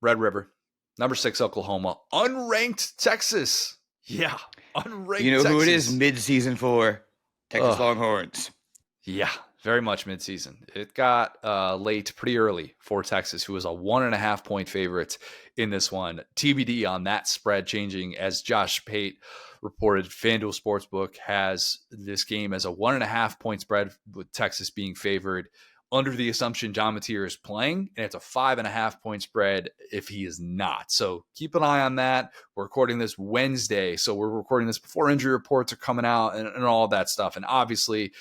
Red River. Number 6, Oklahoma. Unranked Texas. Yeah, unranked You know Texas. who it is mid-season for? Texas Ugh. Longhorns. Yeah, very much midseason. It got late pretty early for Texas, who was a 1.5-point favorite in this one. TBD on that spread changing, as Josh Pate reported. FanDuel Sportsbook has this game as a 1.5-point spread, with Texas being favored under the assumption John Mateer is playing, and it's a 5.5-point spread if he is not. So keep an eye on that. We're recording this Wednesday, so we're recording this before injury reports are coming out and all that stuff. And obviously,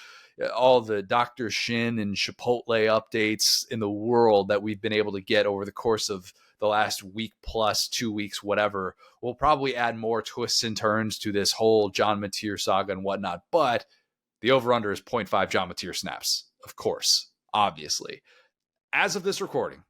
all the Dr. Shin and Chipotle updates in the world that we've been able to get over the course of the last week plus 2 weeks, whatever, will probably add more twists and turns to this whole John Mateer saga and whatnot. But the over-under is 0.5 John Mateer snaps, of course, obviously. As of this recording,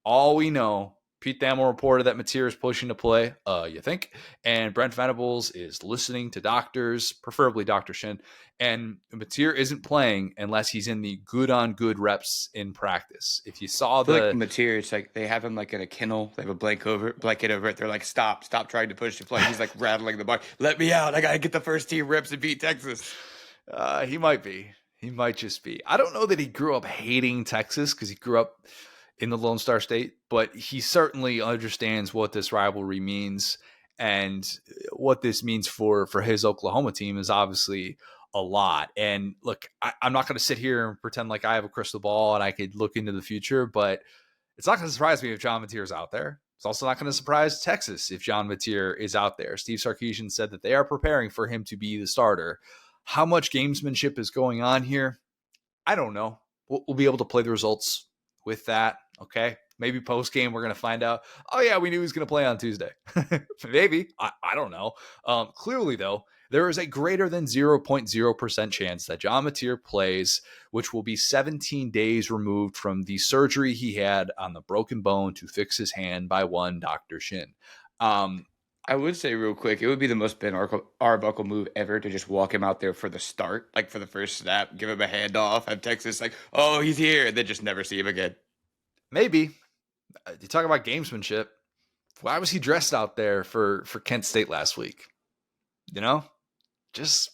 all we know, Pete Thamel reported that Mateer is pushing to play, you think, and Brent Venables is listening to doctors, preferably Dr. Shin, and Mateer isn't playing unless he's in the good-on-good reps in practice. If you saw I feel like Mateer, it's like they have him like in a kennel. They have a blanket over it. They're like, stop trying to push the play. He's like rattling the bar. Let me out. I got to get the first team reps and beat Texas. He might be. He might just be. I don't know that he grew up hating Texas because he grew up in the Lone Star State, but he certainly understands what this rivalry means, and what this means for his Oklahoma team is obviously a lot. And look, I'm not going to sit here and pretend like I have a crystal ball and I could look into the future, but it's not going to surprise me if John Mateer is out there. It's also not going to surprise Texas if John Mateer is out there. Steve Sarkisian said that they are preparing for him to be the starter. How much gamesmanship is going on here? I don't know. We'll be able to play the results with that. Okay. Maybe post game, we're going to find out, oh yeah, we knew he was going to play on Tuesday. Maybe. I don't know. Clearly though, there is a greater than 0.0% chance that John Mateer plays, which will be 17 days removed from the surgery he had on the broken bone to fix his hand by one Dr. Shin. I would say real quick, it would be the most Ben Arbuckle move ever to just walk him out there for the start, like for the first snap, give him a handoff, have Texas like, oh, he's here, and then just never see him again. Maybe. You talk about gamesmanship. Why was he dressed out there for Kent State last week? You know, just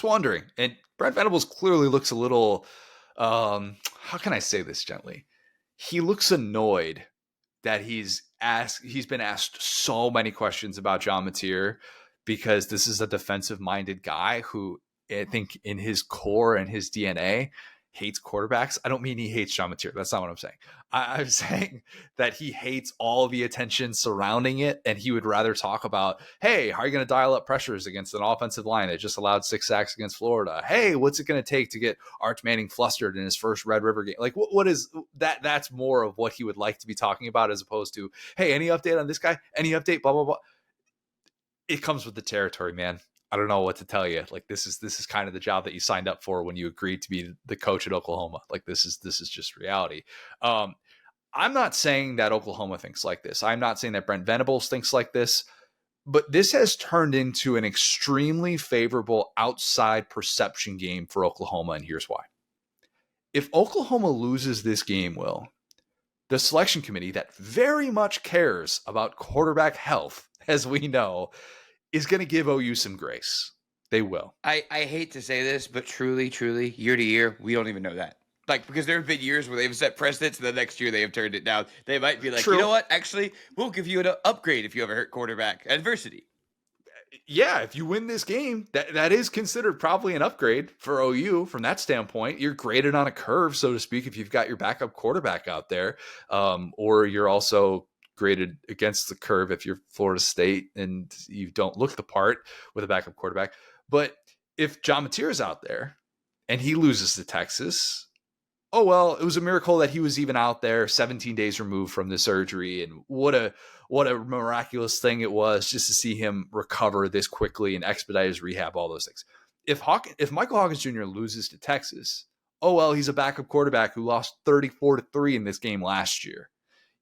wondering. And Brent Venables clearly looks a little, how can I say this gently? He looks annoyed that he's been asked so many questions about John Mateer, because this is a defensive minded guy who I think in his core and his DNA hates quarterbacks. I don't mean he hates John Mateer. That's not what I'm saying. I'm saying that he hates all the attention surrounding it, and he would rather talk about, hey, how are you going to dial up pressures against an offensive line that just allowed 6 sacks against Florida? Hey, what's it going to take to get Arch Manning flustered in his first Red River game? Like, what is that? That's more of what he would like to be talking about, as opposed to, hey, any update on this guy? Any update? Blah, blah, blah. It comes with the territory, man. I don't know what to tell you. Like, this is kind of the job that you signed up for when you agreed to be the coach at Oklahoma. Like, this is just reality. I'm not saying that Oklahoma thinks like this. I'm not saying that Brent Venables thinks like this, but this has turned into an extremely favorable outside perception game for Oklahoma, and here's why. If Oklahoma loses this game, Will, the selection committee that very much cares about quarterback health, as we know, is going to give OU some grace. They will. I hate to say this, but truly, year to year, we don't even know that. Like, because there have been years where they've set precedents, and the next year they have turned it down. They might be like, True. You know what? Actually, we'll give you an upgrade if you ever hurt quarterback adversity. Yeah, if you win this game, that is considered probably an upgrade for OU from that standpoint. You're graded on a curve, so to speak, if you've got your backup quarterback out there, or you're also graded against the curve if you're Florida State and you don't look the part with a backup quarterback. But if John Mateer is out there and he loses to Texas, oh, well, it was a miracle that he was even out there 17 days removed from the surgery. And what a miraculous thing it was just to see him recover this quickly and expedite his rehab, all those things. If Michael Hawkins Jr. loses to Texas, oh, well, he's a backup quarterback who lost 34-3 in this game last year.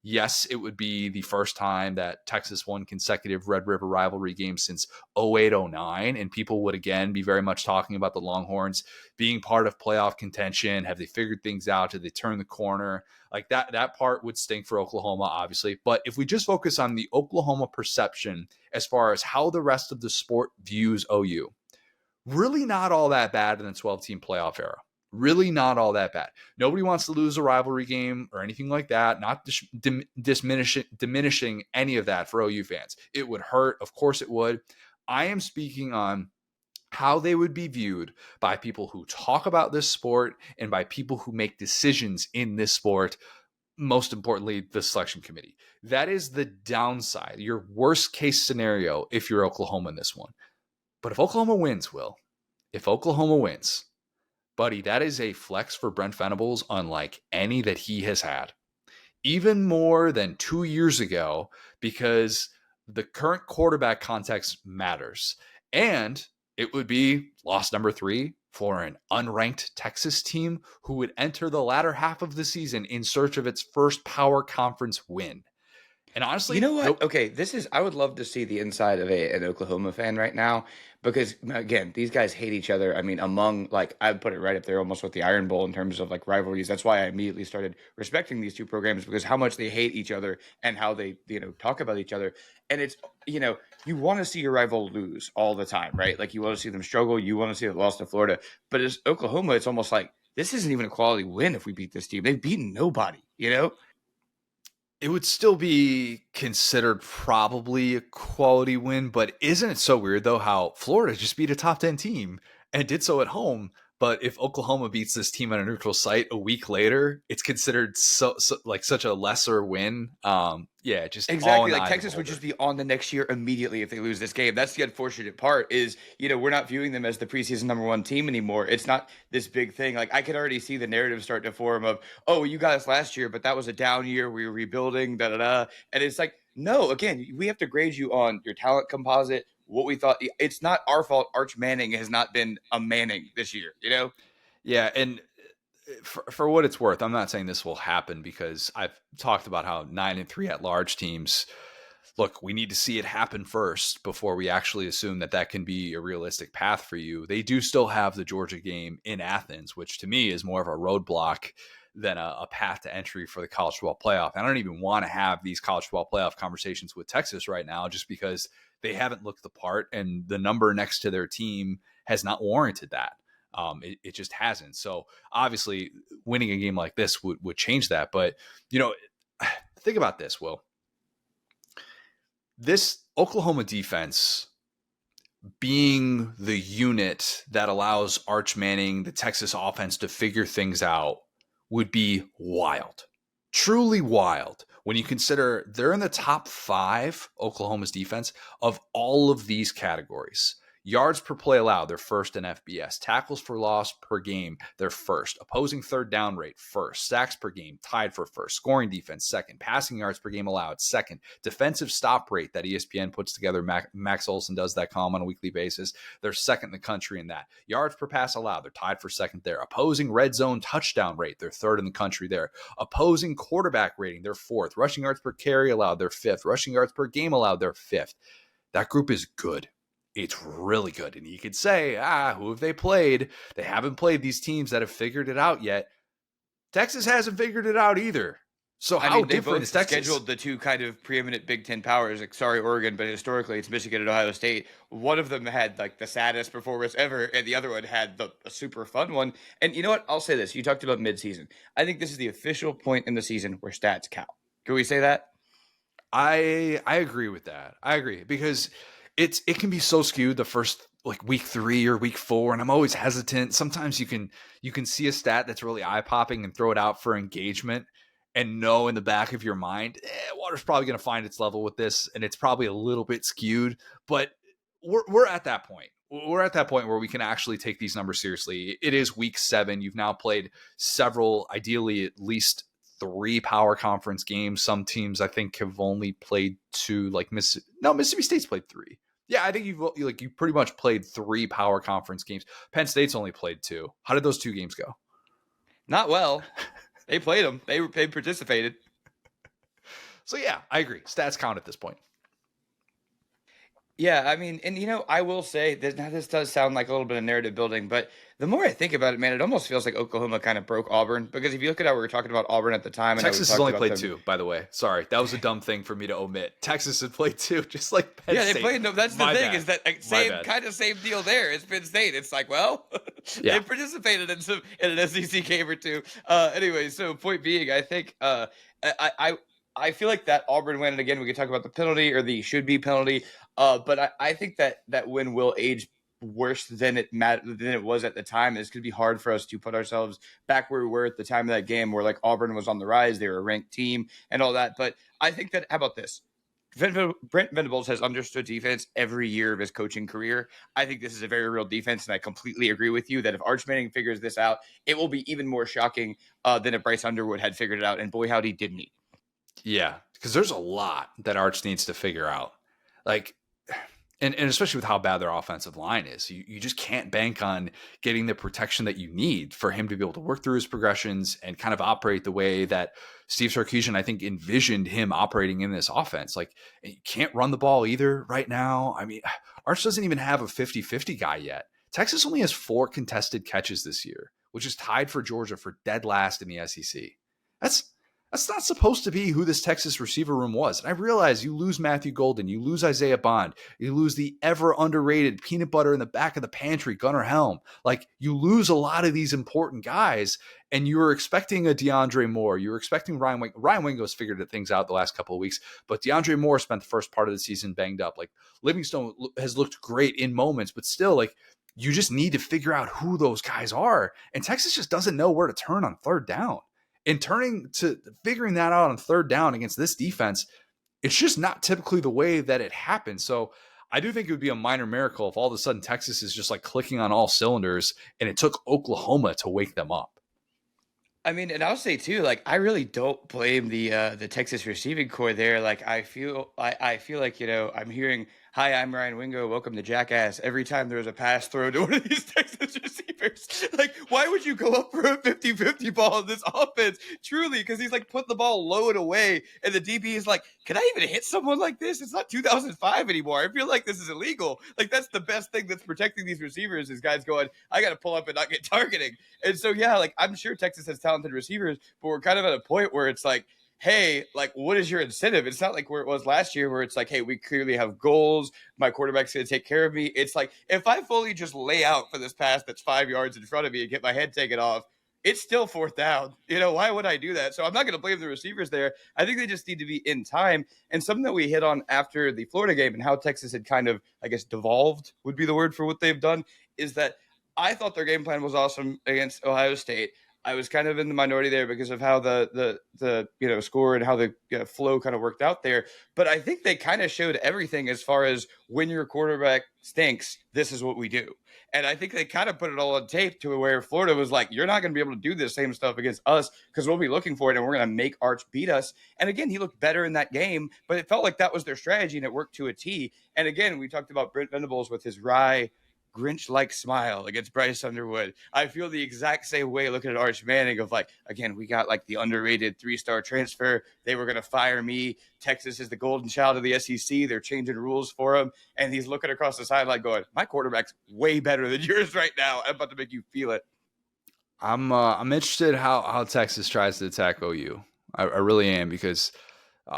Yes, it would be the first time that Texas won consecutive Red River rivalry games since 08-09. And people would again be very much talking about the Longhorns being part of playoff contention. Have they figured things out? Did they turn the corner? Like that part would stink for Oklahoma, obviously. But if we just focus on the Oklahoma perception as far as how the rest of the sport views OU, really not all that bad in the 12-team playoff era. Really not all that bad. Nobody wants to lose a rivalry game or anything like that. Not diminishing any of that for OU fans. It would hurt. Of course it would. I am speaking on how they would be viewed by people who talk about this sport and by people who make decisions in this sport. Most importantly, the selection committee. That is the downside, your worst case scenario if you're Oklahoma in this one. But if Oklahoma wins, if Oklahoma wins, buddy, that is a flex for Brent Venables unlike any that he has had. Even more than 2 years ago, because the current quarterback context matters. And it would be loss number 3 for an unranked Texas team who would enter the latter half of the season in search of its first power conference win. And honestly, you know what? Okay, I would love to see the inside of an Oklahoma fan right now because, again, these guys hate each other. I mean, I'd put it right up there almost with the Iron Bowl in terms of like rivalries. That's why I immediately started respecting these two programs because how much they hate each other and how they, talk about each other. And it's, you want to see your rival lose all the time, right? Like you want to see them struggle. You want to see them lost to Florida. But as Oklahoma, it's almost like this isn't even a quality win if we beat this team. They've beaten nobody, It would still be considered probably a quality win, but isn't it so weird though how Florida just beat a top 10 team and did so at home? But if Oklahoma beats this team on a neutral site a week later, it's considered such a lesser win. Just exactly. Like Texas would just be on the next year immediately if they lose this game. That's the unfortunate part is, we're not viewing them as the preseason #1 team anymore. It's not this big thing. Like I could already see the narrative start to form of, oh, you got us last year, but that was a down year. We were rebuilding, And it's like, no, again, we have to grade you on your talent composite, what we thought. It's not our fault. Arch Manning has not been a Manning this year, Yeah. And for what it's worth, I'm not saying this will happen because I've talked about how 9-3 at-large teams, look, we need to see it happen first before we actually assume that can be a realistic path for you. They do still have the Georgia game in Athens, which to me is more of a roadblock than a path to entry for the college football playoff. I don't even want to have these college football playoff conversations with Texas right now just because they haven't looked the part and the number next to their team has not warranted that. It just hasn't. So obviously winning a game like this would change that. But, think about this, Will. This Oklahoma defense being the unit that allows Arch Manning, the Texas offense, to figure things out would be wild. Truly wild when you consider they're in the top 5, Oklahoma's defense, of all of these categories. Yards per play allowed, they're first in FBS. Tackles for loss per game, they're first. Opposing third down rate, first. Sacks per game, tied for first. Scoring defense, second. Passing yards per game allowed, second. Defensive stop rate that ESPN puts together, Max Olson does that column on a weekly basis. They're second in the country in that. Yards per pass allowed, they're tied for second there. Opposing red zone touchdown rate, they're third in the country there. Opposing quarterback rating, they're fourth. Rushing yards per carry allowed, they're fifth. Rushing yards per game allowed, they're fifth. That group is good. It's really good. And you could say, who have they played? They haven't played these teams that have figured it out yet. Texas hasn't figured it out either. So how different is Texas? Scheduled the two kind of preeminent Big Ten powers. Like, sorry, Oregon, but historically it's Michigan and Ohio State. One of them had like the saddest performance ever, and the other one had a super fun one. And you know what? I'll say this. You talked about midseason. I think this is the official point in the season where stats count. Can we say that? I agree with that. I agree because it can be so skewed the first like week 3 or week 4, and I'm always hesitant. Sometimes you can see a stat that's really eye popping and throw it out for engagement, and know in the back of your mind, water's probably going to find its level with this, and it's probably a little bit skewed. But we're at that point. We're at that point where we can actually take these numbers seriously. It is week 7. You've now played several, ideally at least 3 power conference games. Some teams I think have only played 2. Like Mississippi State's played 3. Yeah, I think you pretty much played 3 power conference games. Penn State's only played 2. How did those 2 games go? Not well. They played them. They participated. So yeah, I agree. Stats count at this point. Yeah, I mean, and I will say that now this does sound like a little bit of narrative building, but the more I think about it, man, it almost feels like Oklahoma kind of broke Auburn because if you look at how we were talking about Auburn at the time and how we Texas has talked only about played them. two, by the way. Sorry, that was a dumb thing for me to omit. Texas had played two, just like Penn Yeah, they State. played. No, that's the My thing bad. is that My same bad. kind of same deal there. It's Penn State. It's like, well, they Yeah. participated in an SEC game or two. Anyway, so point being, I think I feel like that Auburn win, and again, we could talk about the penalty or the should be penalty. But I think that win will age worse than it was at the time. It's going to be hard for us to put ourselves back where we were at the time of that game, where like Auburn was on the rise, they were a ranked team and all that. But I think that how about this? Brent Venables has understood defense every year of his coaching career. I think this is a very real defense, and I completely agree with you that if Arch Manning figures this out, it will be even more shocking than if Bryce Underwood had figured it out. And boy, howdy, didn't he? Yeah, because there's a lot that Arch needs to figure out. Like, and especially with how bad their offensive line is, you just can't bank on getting the protection that you need for him to be able to work through his progressions and kind of operate the way that Steve Sarkisian, I think, envisioned him operating in this offense. Like, you can't run the ball either right now. I mean, Arch doesn't even have a 50-50 guy yet. Texas only has 4 contested catches this year, which is tied for Georgia for dead last in the SEC. That's not supposed to be who this Texas receiver room was. And I realize you lose Matthew Golden, you lose Isaiah Bond, you lose the ever underrated peanut butter in the back of the pantry, Gunnar Helm. Like, you lose a lot of these important guys, and you were expecting a DeAndre Moore. You were expecting Ryan Wingo. Ryan Wingo's figured things out the last couple of weeks, but DeAndre Moore spent the first part of the season banged up. Like, Livingstone has looked great in moments, but still, like, you just need to figure out who those guys are. And Texas just doesn't know where to turn on third down. And figuring that out on third down against this defense, it's just not typically the way that it happens. So I do think it would be a minor miracle if all of a sudden Texas is just like clicking on all cylinders and it took Oklahoma to wake them up. I mean, and I'll say too, like I really don't blame the Texas receiving core there. Like I feel like I'm hearing, "Hi, I'm Ryan Wingo. Welcome to Jackass." Every time there's a pass thrown to one of these Texas receivers, like why would you go up for a 50-50 ball in this offense? Truly, because he's like put the ball low and away, and the DB is like, "Can I even hit someone like this? It's not 2005 anymore. I feel like this is illegal." Like that's the best thing that's protecting these receivers is guys going, "I got to pull up and not get targeting." And so, yeah, like I'm sure Texas has talented receivers, but we're kind of at a point where it's like, hey, like, what is your incentive? It's not like where it was last year where it's like, hey, we clearly have goals. My quarterback's going to take care of me. It's like, if I fully just lay out for this pass that's 5 yards in front of me and get my head taken off, it's still fourth down. Why would I do that? So I'm not going to blame the receivers there. I think they just need to be in time. And something that we hit on after the Florida game and how Texas had kind of, I guess, devolved would be the word for what they've done is that I thought their game plan was awesome against Ohio State. I was kind of in the minority there because of how the score and how the flow kind of worked out there. But I think they kind of showed everything as far as when your quarterback stinks, this is what we do. And I think they kind of put it all on tape to where Florida was like, you're not going to be able to do this same stuff against us because we'll be looking for it and we're going to make Arch beat us. And again, he looked better in that game, but it felt like that was their strategy and it worked to a T. And again, we talked about Brent Venables with his wry Grinch-like smile against Bryce Underwood. I feel the exact same way looking at Arch Manning of like, again, we got like the underrated 3-star transfer. They were going to fire me. Texas is the golden child of the SEC. They're changing rules for him. And he's looking across the sideline going, my quarterback's way better than yours right now. I'm about to make you feel it. I'm interested how Texas tries to attack OU. I really am because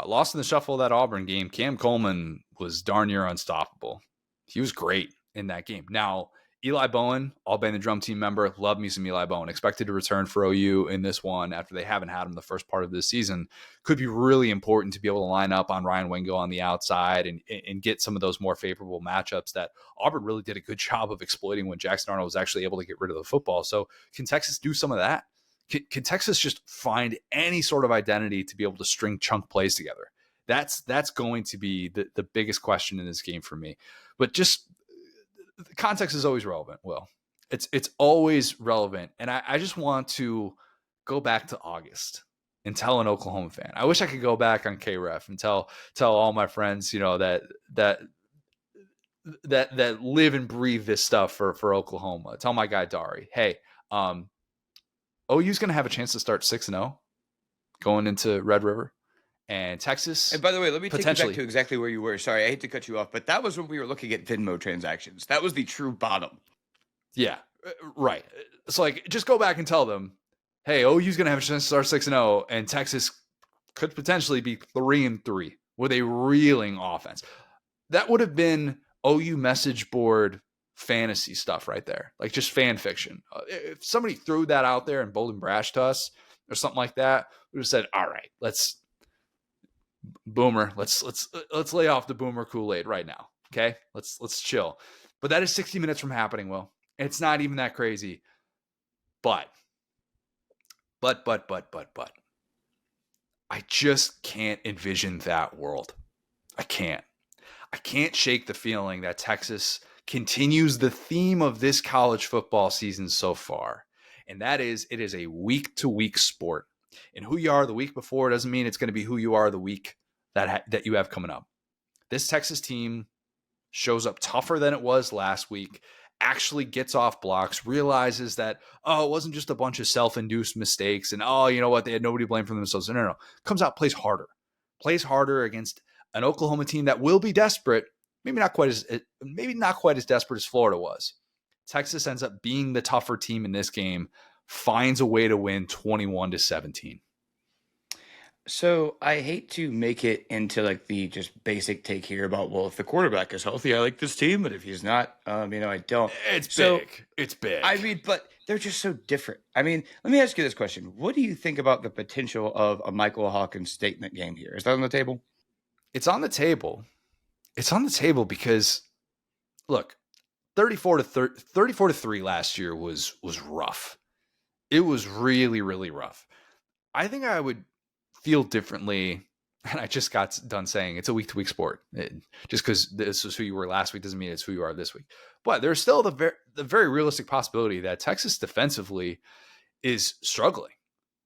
lost in the shuffle of that Auburn game, Cam Coleman was darn near unstoppable. He was great in that game. Now, Eli Bowen, All-Band the Drum Team member, love me some Eli Bowen. Expected to return for OU in this one after they haven't had him the first part of this season. Could be really important to be able to line up on Ryan Wingo on the outside and get some of those more favorable matchups that Auburn really did a good job of exploiting when Jackson Arnold was actually able to get rid of the football. So can Texas do some of that? Can Texas just find any sort of identity to be able to string chunk plays together? That's going to be the biggest question in this game for me. But just context is always relevant. Well, it's always relevant. And I just want to go back to August and tell an Oklahoma fan. I wish I could go back on KREF and tell all my friends, that live and breathe this stuff for Oklahoma. Tell my guy Dari, hey, OU's going to have a chance to start 6-0 going into Red River. And Texas, And by the way, let me take you back potentially. to exactly where you were. Sorry, I hate to cut you off, but that was when we were looking at Venmo transactions. That was the true bottom. Yeah, right. So, like, just go back and tell them, hey, OU's going to have a chance to start 6-0, and Texas could potentially be 3-3 with a reeling offense. That would have been OU message board fantasy stuff right there, like just fan fiction. If somebody threw that out there and bold and brash to us or something like that, we would have said, all right, let's lay off the boomer Kool-Aid right now. Okay, let's chill. But that is 60 minutes from happening, Will. It's not even that crazy. But I just can't envision that world. I can't shake the feeling that Texas continues the theme of this college football season so far. And that is, it is a week-to-week sport. And who you are the week before doesn't mean it's going to be who you are the week that you have coming up. This Texas team shows up tougher than it was last week, actually gets off blocks, realizes that, oh, it wasn't just a bunch of self-induced mistakes, and, oh, you know what, they had nobody to blame for themselves. No. Comes out, plays harder against an Oklahoma team that will be desperate, maybe not quite as desperate as Florida was. Texas ends up being the tougher team in this game, finds a way to win 21-17. So I hate to make it into like the just basic take here about, well, if the quarterback is healthy, I like this team, but if he's not, I don't. It's So big. It's big. I mean, but they're just so different. I mean, let me ask you this question: what do you think about the potential of a Michael Hawkins statement game here? Is that on the table? It's on the table. It's on the table because, look, 34-3 last year was rough. It was really, really rough. I think I would feel differently, and I just got done saying it's a week-to-week sport. Just because this is who you were last week doesn't mean it's who you are this week. But there's still the very realistic possibility that Texas defensively is struggling.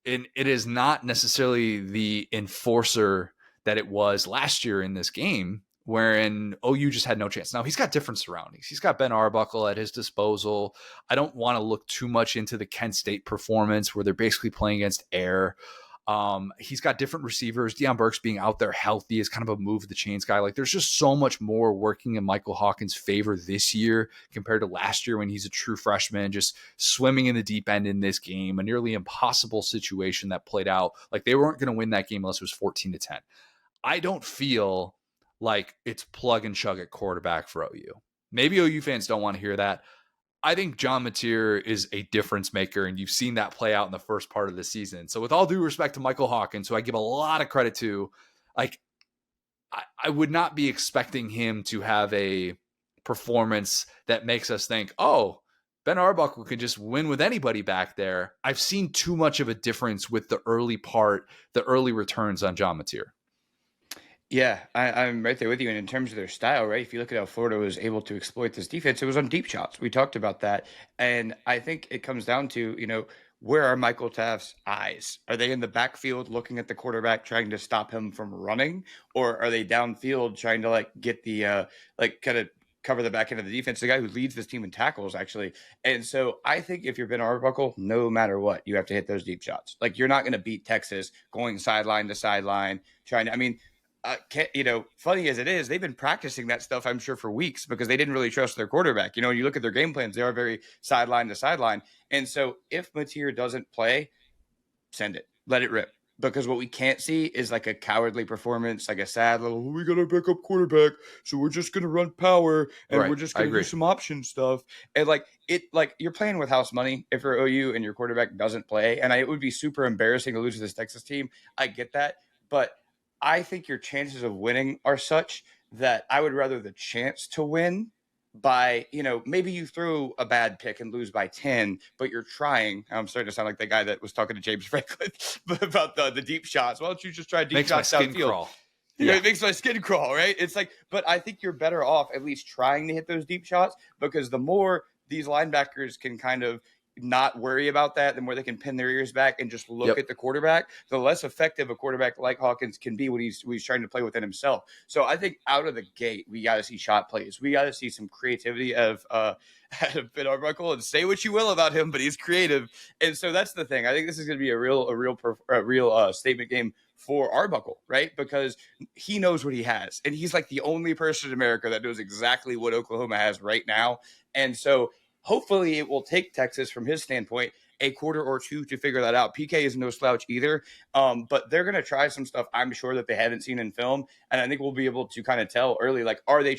And it is not necessarily the enforcer that it was last year in this game, wherein OU just had no chance. Now, he's got different surroundings. He's got Ben Arbuckle at his disposal. I don't want to look too much into the Kent State performance where they're basically playing against air. He's got different receivers. Deion Burks being out there healthy is kind of a move the chains guy. Like, there's just so much more working in Michael Hawkins' favor this year compared to last year when he's a true freshman, just swimming in the deep end in this game, a nearly impossible situation that played out. Like, they weren't going to win that game unless it was 14-10. I don't feel like it's plug and chug at quarterback for OU. Maybe OU fans don't want to hear that. I think John Mateer is a difference maker, and you've seen that play out in the first part of the season. So with all due respect to Michael Hawkins, who I give a lot of credit to, like, I would not be expecting him to have a performance that makes us think, oh, Ben Arbuckle could just win with anybody back there. I've seen too much of a difference with the early returns on John Mateer. Yeah, I'm right there with you. And in terms of their style, right? If you look at how Florida was able to exploit this defense, it was on deep shots. We talked about that. And I think it comes down to, where are Michael Taft's eyes? Are they in the backfield looking at the quarterback, trying to stop him from running? Or are they downfield trying to get the, kind of cover the back end of the defense, the guy who leads this team in tackles, actually. And so I think if you're Ben Arbuckle, no matter what, you have to hit those deep shots. Like, you're not going to beat Texas going sideline to sideline, funny as it is, they've been practicing that stuff, I'm sure, for weeks because they didn't really trust their quarterback. You look at their game plans, they are very sideline to sideline. And so if Mateer doesn't play, send it. Let it rip. Because what we can't see is like a cowardly performance, like a sad little, we got a backup quarterback, so we're just going to run power and Right. we're just going to do some option stuff. And you're playing with house money if you're OU and your quarterback doesn't play. And it would be super embarrassing to lose to this Texas team. I get that. But I think your chances of winning are such that I would rather the chance to win by, maybe you throw a bad pick and lose by 10, but you're trying. I'm starting to sound like the guy that was talking to James Franklin about the deep shots. Why don't you just try deep shots downfield? Crawl. Yeah, it makes my skin crawl, right? It's like, but I think you're better off at least trying to hit those deep shots because the more these linebackers can kind of not worry about that, the more they can pin their ears back and just look Yep. at the quarterback, the less effective a quarterback like Hawkins can be when he's trying to play within himself. So I think out of the gate, we got to see shot plays. We got to see some creativity of out of Ben Arbuckle, and say what you will about him, but he's creative. And so that's the thing. I think this is going to be a real statement game for Arbuckle, right? Because he knows what he has, and he's like the only person in America that knows exactly what Oklahoma has right now. And so hopefully it will take Texas, from his standpoint, a quarter or two to figure that out. PK is no slouch either, but they're going to try some stuff I'm sure that they haven't seen in film, and I think we'll be able to kind of tell early, like, are they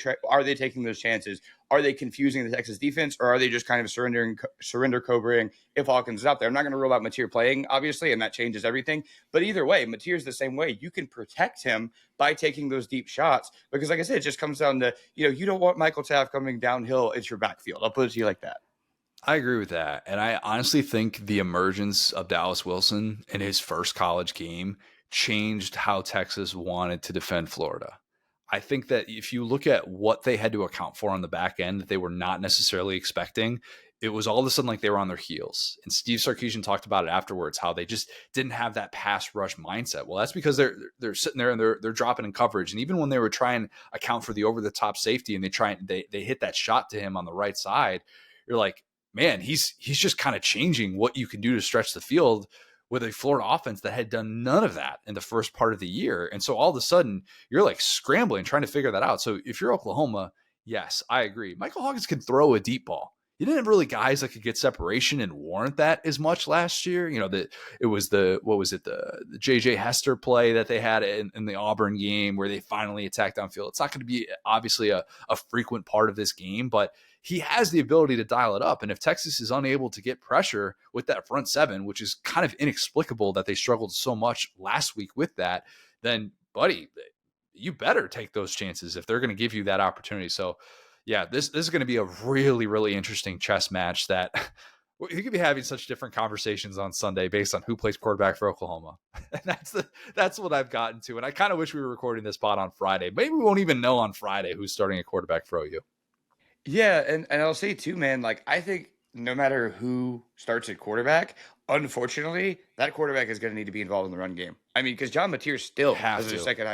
taking those chances? Are they confusing the Texas defense, or are they just kind of surrender cobraing if Hawkins is out there? I'm not going to rule out Mateer playing, obviously, and that changes everything. But either way, Mateer's the same way. You can protect him by taking those deep shots because, like I said, it just comes down to, you don't want Michael Taft coming downhill into your backfield. I'll put it to you like that. I agree with that. And I honestly think the emergence of Dallas Wilson in his first college game changed how Texas wanted to defend Florida. I think that if you look at what they had to account for on the back end that they were not necessarily expecting, it was all of a sudden like they were on their heels. And Steve Sarkisian talked about it afterwards, how they just didn't have that pass rush mindset. Well, that's because they're sitting there and they're dropping in coverage. And even when they were trying to account for the over the top safety and they hit that shot to him on the right side, you're like, man, he's just kind of changing what you can do to stretch the field with a Florida offense that had done none of that in the first part of the year. And so all of a sudden you're like scrambling, trying to figure that out. So if you're Oklahoma, yes, I agree. Michael Hawkins can throw a deep ball. You didn't have really guys that could get separation and warrant that as much last year. It was the JJ Hester play that they had in the Auburn game where they finally attacked downfield. It's not going to be obviously a frequent part of this game, but he has the ability to dial it up. And if Texas is unable to get pressure with that front seven, which is kind of inexplicable that they struggled so much last week with that, then buddy, you better take those chances if they're going to give you that opportunity. So yeah, this is going to be a really, really interesting chess match that you could be having such different conversations on Sunday based on who plays quarterback for Oklahoma. And that's what I've gotten to. And I kind of wish we were recording this pod on Friday. Maybe we won't even know on Friday who's starting a quarterback for OU. Yeah, and I'll say too, man, like I think no matter who starts at quarterback, unfortunately, that quarterback is going to need to be involved in the run game. I mean, because John Mateer still has their second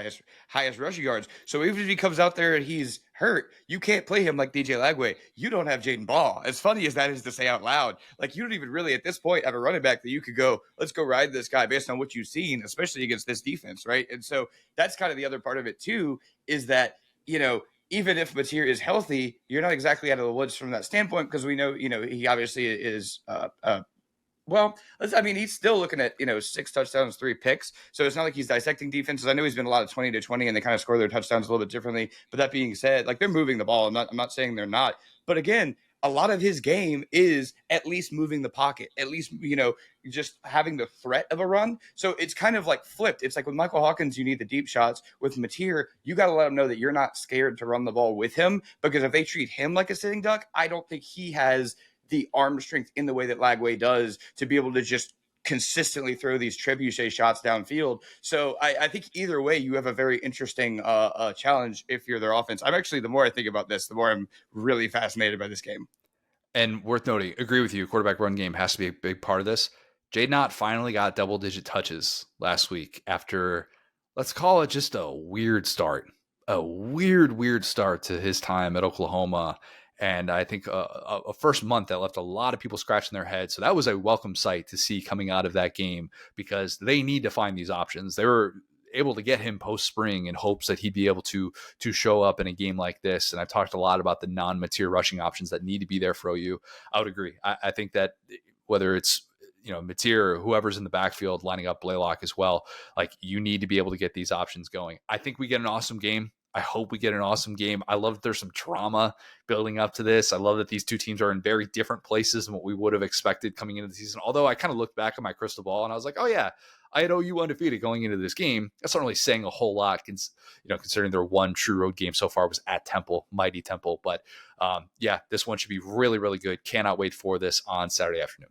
highest rushing yards. So even if he comes out there and he's hurt, you can't play him like DJ Lagway. You don't have Jaden Ball. As funny as that is to say out loud, like you don't even really at this point have a running back that you could go, let's go ride this guy based on what you've seen, especially against this defense, right? And so that's kind of the other part of it too, is that, even if Mateer is healthy, you're not exactly out of the woods from that standpoint because we know, he obviously is. He's still looking at 6 touchdowns, 3 picks, so it's not like he's dissecting defenses. I know he's been a lot of 20 to 20, and they kind of score their touchdowns a little bit differently. But that being said, like they're moving the ball. I'm not saying they're not, but again, a lot of his game is at least moving the pocket, at least, just having the threat of a run. So it's kind of like flipped. It's like with Michael Hawkins, you need the deep shots. With Mateer, you got to let him know that you're not scared to run the ball with him, because if they treat him like a sitting duck, I don't think he has the arm strength in the way that Lagway does to be able to just consistently throw these trebuchet shots downfield. So I think either way, you have a very interesting challenge if you're their offense. I'm actually, the more I think about this, the more I'm really fascinated by this game. And worth noting, agree with you, quarterback run game has to be a big part of this. Jaden Ott finally got double-digit touches last week after, let's call it just a weird start. A weird start to his time at Oklahoma. And I think a first month that left a lot of people scratching their heads. So that was a welcome sight to see coming out of that game, because they need to find these options. They were able to get him post spring in hopes that he'd be able to show up in a game like this. And I've talked a lot about the non-Mateer rushing options that need to be there for OU. I would agree. I think that whether it's Mateer or whoever's in the backfield lining up Blaylock as well, like you need to be able to get these options going. I think we get an awesome game. I hope we get an awesome game. I love that there's some drama building up to this. I love that these two teams are in very different places than what we would have expected coming into the season. Although I kind of looked back at my crystal ball and I was like, oh yeah, I had OU undefeated going into this game. That's not really saying a whole lot, considering their one true road game so far was at Temple, mighty Temple. But this one should be really, really good. Cannot wait for this on Saturday afternoon.